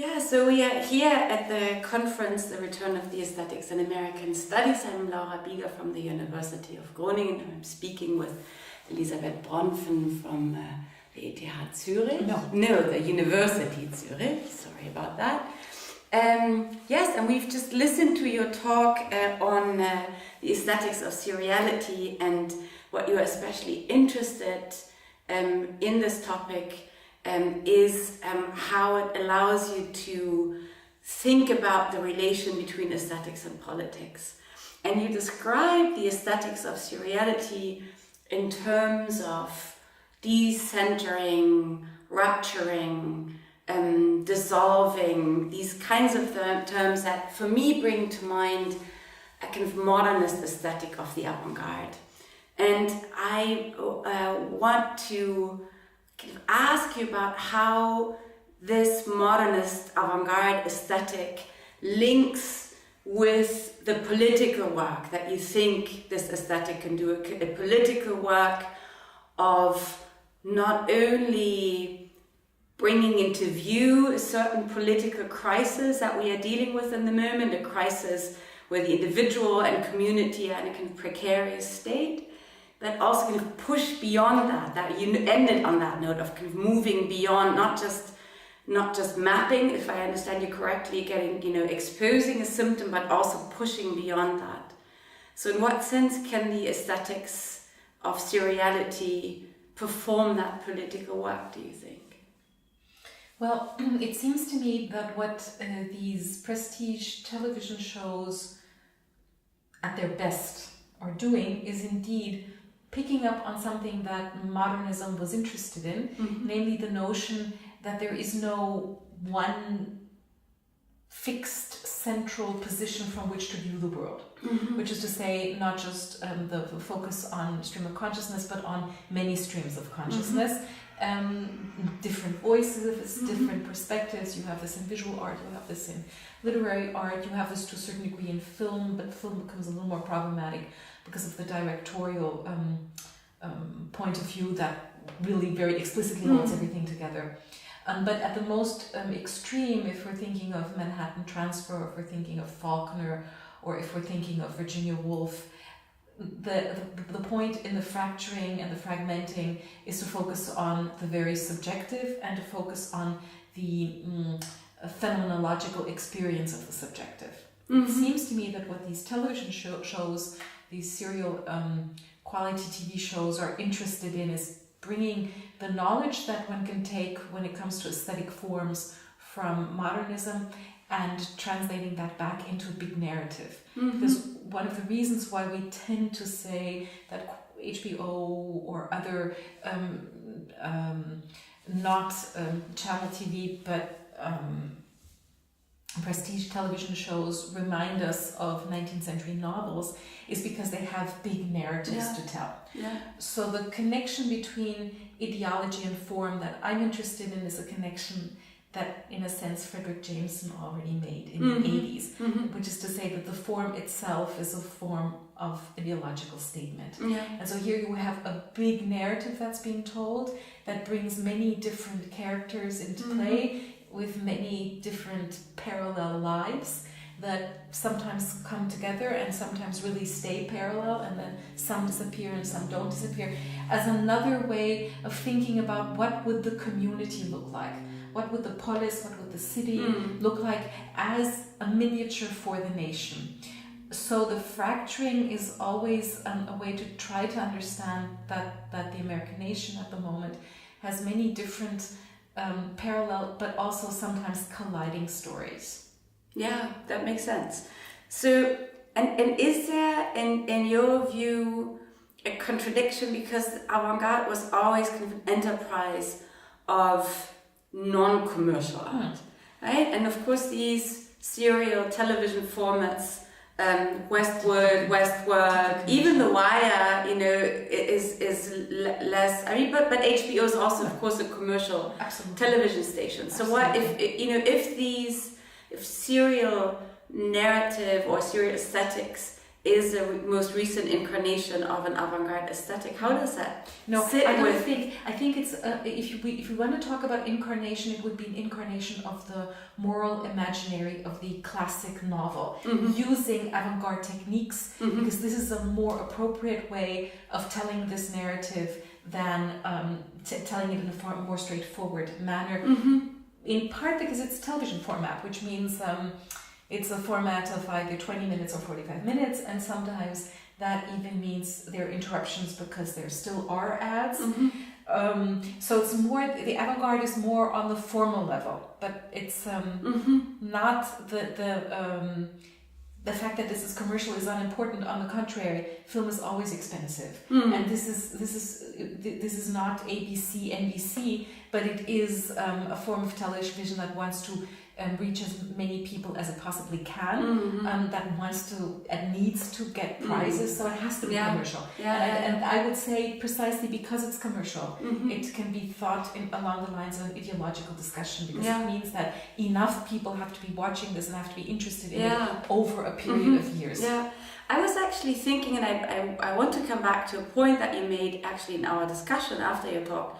Yeah, so we are here at the conference, The Return of the Aesthetics in American Studies. I'm Laura Bieger from the University of Groningen. I'm speaking with Elisabeth Bronfen from the ETH Zurich. No, the University Zurich. Sorry about that. Yes, and we've just listened to your talk on the aesthetics of seriality and what you're especially interested in this topic is how it allows you to think about the relation between aesthetics and politics. And you describe the aesthetics of seriality in terms of decentering, rupturing, dissolving, these kinds of terms that for me bring to mind a kind of modernist aesthetic of the avant-garde. And I want to kind of ask you about how this modernist avant-garde aesthetic links with the political work that you think this aesthetic can do, a political work of not only bringing into view a certain political crisis that we are dealing with in the moment, a crisis where the individual and community are in a kind of precarious state, but also kind of push beyond that you ended on that note of kind of moving beyond, not just mapping, if I understand you correctly, exposing a symptom, but also pushing beyond that. So in what sense can the aesthetics of seriality perform that political work, do you think? Well, it seems to me that what these prestige television shows at their best are doing is indeed picking up on something that modernism was interested in, namely the notion that there is no one fixed central position from which to view the world, which is to say not just the focus on stream of consciousness, but on many streams of consciousness. Different voices, different perspectives. You have this in visual art, you have this in literary art, you have this to a certain degree in film, but film becomes a little more problematic because of the directorial point of view that really very explicitly holds everything together. But at the most extreme, if we're thinking of Manhattan Transfer, if we're thinking of Faulkner, or if we're thinking of Virginia Woolf, the point in the fracturing and the fragmenting is to focus on the very subjective and to focus on the phenomenological experience of the subjective. It seems to me that what these television shows, these serial quality TV shows are interested in is bringing the knowledge that one can take when it comes to aesthetic forms from modernism and translating that back into a big narrative. Because one of the reasons why we tend to say that HBO or other not channel TV but prestige television shows remind us of 19th century novels is because they have big narratives to tell. So the connection between ideology and form that I'm interested in is a connection that, in a sense, Frederick Jameson already made in the 80s, which is to say that the form itself is a form of ideological statement. And so here you have a big narrative that's being told that brings many different characters into play with many different parallel lives that sometimes come together and sometimes really stay parallel, and then some disappear and some don't disappear, as another way of thinking about what would the community look like. What would the polis, what would the city look like as a miniature for the nation? So the fracturing is always a way to try to understand that the American nation at the moment has many different parallel but also sometimes colliding stories. Yeah, that makes sense. So, and is there, in your view, a contradiction? Because avant-garde was always kind of an enterprise of non-commercial art, right? And of course these serial television formats, Westworld, even The Wire, is less. I mean, but HBO is also, of course, a commercial television station. So what if serial narrative or serial aesthetics is the most recent incarnation of an avant-garde aesthetic. How does that sit I don't with? I think it's if we want to talk about incarnation, it would be an incarnation of the moral imaginary of the classic novel, using avant-garde techniques, because this is a more appropriate way of telling this narrative than telling it in a far more straightforward manner. In part because it's television format, which means it's a format of either 20 minutes or 45 minutes, and sometimes that even means there are interruptions because there still are ads. So it's more, the avant-garde is more on the formal level, but it's not the fact that this is commercial is unimportant. On the contrary, film is always expensive, and this is not ABC, NBC, but it is a form of television that wants to reach as many people as it possibly can, that wants to and needs to get prizes, so it has to be commercial. And I would say precisely because it's commercial, it can be thought along the lines of an ideological discussion, because it means that enough people have to be watching this and have to be interested in it over a period of years. I was actually thinking, and I want to come back to a point that you made actually in our discussion after your talk,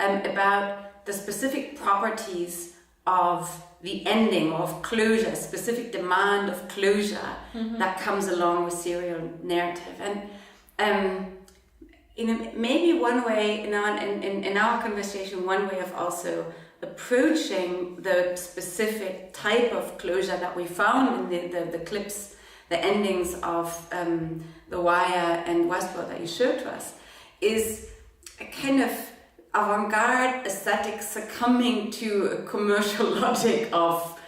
about the specific properties of the ending, of closure, specific demand of closure that comes along with serial narrative. And maybe one way in our conversation, one way of also approaching the specific type of closure that we found in the clips, the endings of The Wire and Westworld that you showed to us, is a kind of avant-garde aesthetic succumbing to a commercial logic of,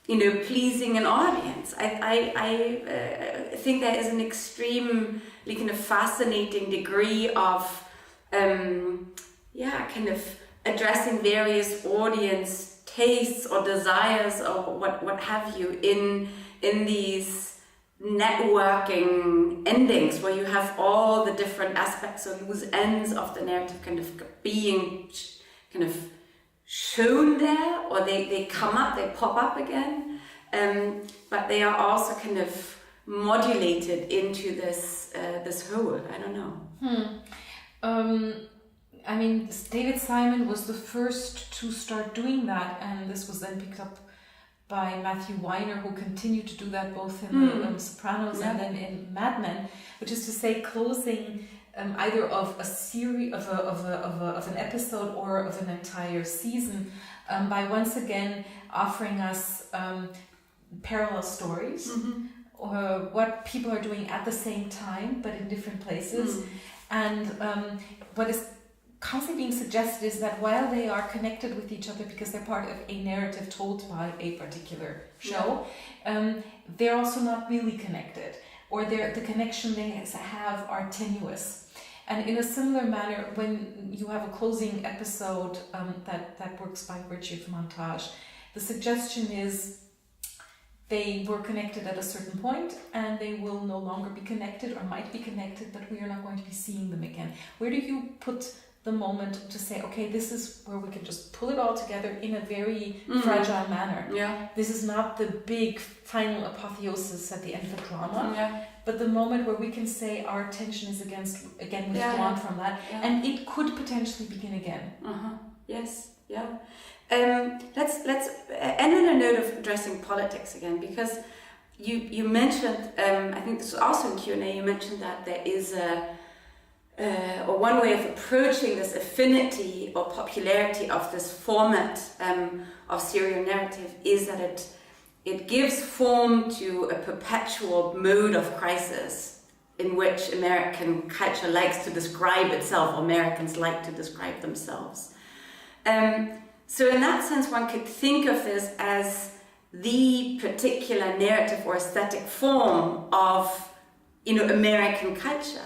pleasing an audience. I think there is an extremely kind of fascinating degree of, kind of addressing various audience tastes or desires or what have you in these networking endings, where you have all the different aspects or loose ends of the narrative kind of being kind of shown there, or they come up, they pop up again, but they are also kind of modulated into this whole. I don't know. I mean, David Simon was the first to start doing that, and this was then picked up by Matthew Weiner, who continued to do that both in The Sopranos and then in Mad Men, which is to say closing either of a series of an episode or of an entire season by once again offering us parallel stories, or what people are doing at the same time but in different places, and what is constantly being suggested is that while they are connected with each other because they're part of a narrative told by a particular show, they're also not really connected, or the connection they have are tenuous. And in a similar manner, when you have a closing episode that works by virtue of montage, the suggestion is they were connected at a certain point and they will no longer be connected, or might be connected, but we are not going to be seeing them again. Where do you put the moment to say, okay, this is where we can just pull it all together in a very fragile manner? This is not the big final apotheosis at the end of a drama, but the moment where we can say our attention is again withdrawn from that, and it could potentially begin again. Let's end on a note of addressing politics again, because you mentioned, I think this was also in Q&A, you mentioned that there is or one way of approaching this affinity or popularity of this format of serial narrative is that it gives form to a perpetual mode of crisis in which American culture likes to describe itself, or Americans like to describe themselves. So in that sense, one could think of this as the particular narrative or aesthetic form of, American culture.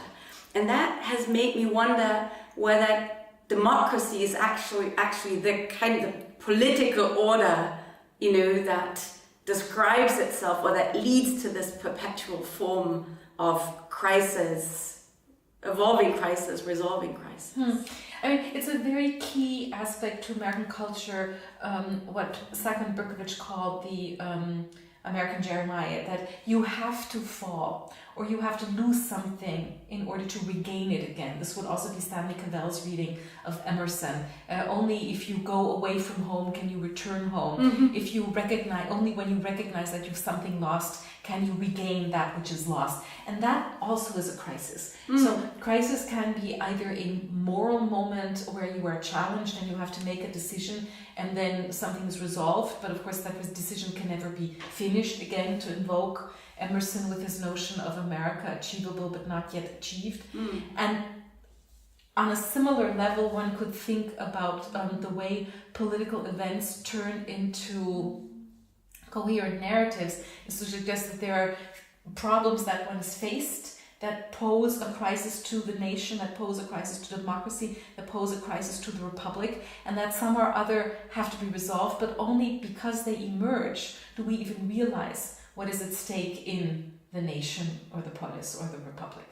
And that has made me wonder whether democracy is actually the kind of political order, that describes itself, or that leads to this perpetual form of crisis, evolving crisis, resolving crisis. I mean, it's a very key aspect to American culture, what Simon Berkovich called the American Jeremiah, that you have to fall, or you have to lose something in order to regain it again. This would also be Stanley Cavell's reading of Emerson. Only if you go away from home can you return home. If you recognize, only when you recognize that you've something lost can you regain that which is lost. And that also is a crisis. So crisis can be either a moral moment where you are challenged and you have to make a decision and then something is resolved. But of course that decision can never be finished. Again, to invoke Emerson with his notion of America, achievable but not yet achieved. And on a similar level, one could think about the way political events turn into coherent narratives, is to suggest that there are problems that one is faced that pose a crisis to the nation, that pose a crisis to democracy, that pose a crisis to the republic, and that some or other have to be resolved, but only because they emerge do we even realize what is at stake in the nation or the polis or the republic.